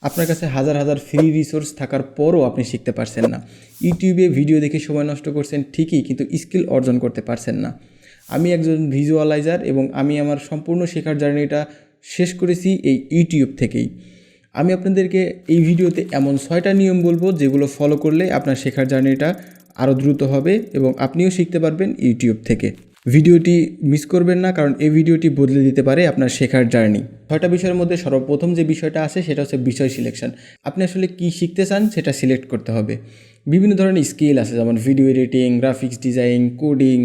আপনার কাছে হাজার হাজার ফ্রি রিসোর্স থাকার পরও আপনি শিখতে পারছেন না। ইউটিউবে ভিডিও দেখে সময় নষ্ট করছেন ঠিকই, কিন্তু স্কিল অর্জন করতে পারছেন না। আমি একজন ভিজুয়ালাইজার এবং আমি আমার সম্পূর্ণ শেখার জার্নিটা শেষ করেছি এই ইউটিউব থেকেই। আমি আপনাদেরকে এই ভিডিওতে এমন 6টা নিয়ম বলবো যেগুলো ফলো করলে আপনার শেখার জার্নিটা আরও দ্রুত হবে এবং আপনিও শিখতে পারবেন ইউটিউব থেকে। ভিডিওটি মিস করবেন না, কারণ এই ভিডিওটি বদলে দিতে পারে আপনার শেখার জার্নি। 6টা বিষয়ের মধ্যে সর্বপ্রথম যে বিষয়টা আছে সেটা হচ্ছে বিষয় সিলেকশন। আপনি আসলে কী শিখতে চান সেটা সিলেক্ট করতে হবে। বিভিন্ন ধরনের স্কিল আছে, যেমন video editing, graphics design, coding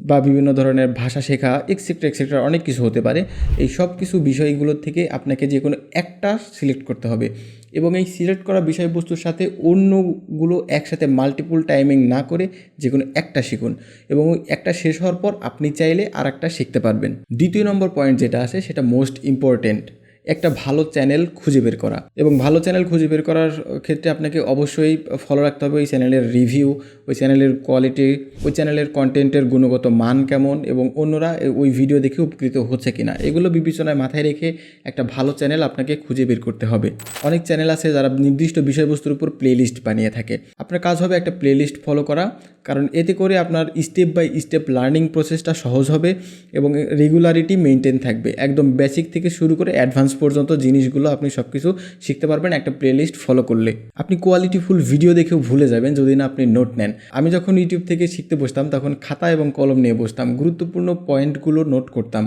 বা বিভিন্ন ধরনের ভাষা শেখা এক্সেট্রা অনেক কিছু হতে পারে। এই সব কিছু বিষয়গুলোর থেকে আপনাকে যে কোনো একটা সিলেক্ট করতে হবে এবং এই সিলেক্ট করা বিষয়বস্তুর সাথে অন্যগুলো একসাথে মাল্টিপল টাইমিং না করে যে কোনো একটা শিখুন এবং ওই একটা শেষ হওয়ার পর আপনি চাইলে আর একটা শিখতে পারবেন। দ্বিতীয় নম্বর পয়েন্ট যেটা আছে সেটা মোস্ট ইম্পর্টেন্ট, একটা ভালো চ্যানেল খুঁজে বের করা। এবং ভালো চ্যানেল খুঁজে বের করার ক্ষেত্রে আপনাকে অবশ্যই ফলো রাখতে হবে ওই চ্যানেলের রিভিউ, ওই চ্যানেলের কোয়ালিটি, ওই চ্যানেলের কন্টেন্টের গুণগত মান কেমন এবং অন্যরা ওই ভিডিও দেখে উপকৃত হচ্ছে কিনা, এগুলো বিবেচনায় মাথায় রেখে একটা ভালো চ্যানেল আপনাকে খুঁজে বের করতে হবে। অনেক চ্যানেল আছে যারা নির্দিষ্ট বিষয়বস্তুর উপর প্লেলিস্ট বানিয়ে থাকে। আপনার কাজ হবে একটা প্লেলিস্ট ফলো করা, কারণ এতে করে আপনার স্টেপ বাই স্টেপ লার্নিং প্রসেসটা সহজ হবে এবং রেগুলারিটি মেনটেন থাকবে। একদম বেসিক থেকে শুরু করে অ্যাডভান্স পর্যন্ত জিনিসগুলো আপনি সব কিছু শিখতে পারবেন একটা প্লেলিস্ট ফলো করলে। আপনি কোয়ালিটিফুল ভিডিও দেখেও ভুলে যাবেন যদি না আপনি নোট নেন। আমি যখন ইউটিউব থেকে শিখতে বসতাম তখন খাতা এবং কলম নিয়ে বসতাম, গুরুত্বপূর্ণ পয়েন্টগুলো নোট করতাম।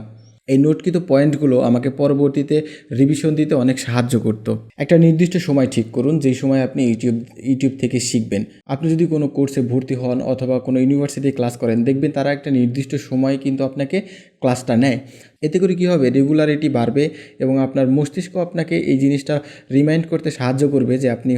এই নোটকৃত পয়েন্টগুলো আমাকে পরবর্তীতে রিভিশন দিতে অনেক সাহায্য করতো। একটা নির্দিষ্ট সময় ঠিক করুন যেই সময় আপনি ইউটিউব থেকে শিখবেন। আপনি যদি কোনো কোর্সে ভর্তি হন অথবা কোনো ইউনিভার্সিটি ক্লাস করেন, দেখবেন তারা একটা নির্দিষ্ট সময় কিন্তু আপনাকে ক্লাসটা নেয়। এতে করে কী হবে, রেগুলারিটি বাড়বে এবং আপনার মস্তিষ্ক আপনাকে এই জিনিসটা রিমাইন্ড করতে সাহায্য করবে যে আপনি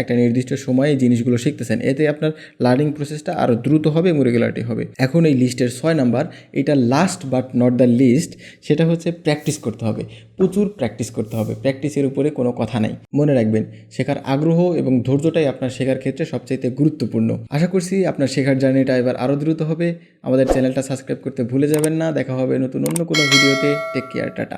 একটা নির্দিষ্ট সময়ে এই জিনিসগুলো শিখতেছেন। এতে আপনার লার্নিং প্রসেসটা আরও দ্রুত হবে এবং রেগুলারিটি হবে। এখন এই লিস্টের 6 নাম্বার, এটা last but not the list, সেটা হচ্ছে প্র্যাকটিস করতে হবে। প্রচুর প্র্যাকটিস করতে হবে, প্র্যাকটিসের উপরে কোনো কথা নাই। মনে রাখবেন, শেখার আগ্রহ এবং ধৈর্যটাই আপনার শেখার ক্ষেত্রে সবচাইতে গুরুত্বপূর্ণ। আশা করছি আপনার শেখার জার্নিটা এবার আরও দ্রুত হবে। আমাদের চ্যানেলটা সাবস্ক্রাইব করতে ভুলে যাবেন না। দেখা হবে নতুন অন্য কোনো ভিডিওতে। Take care, tata.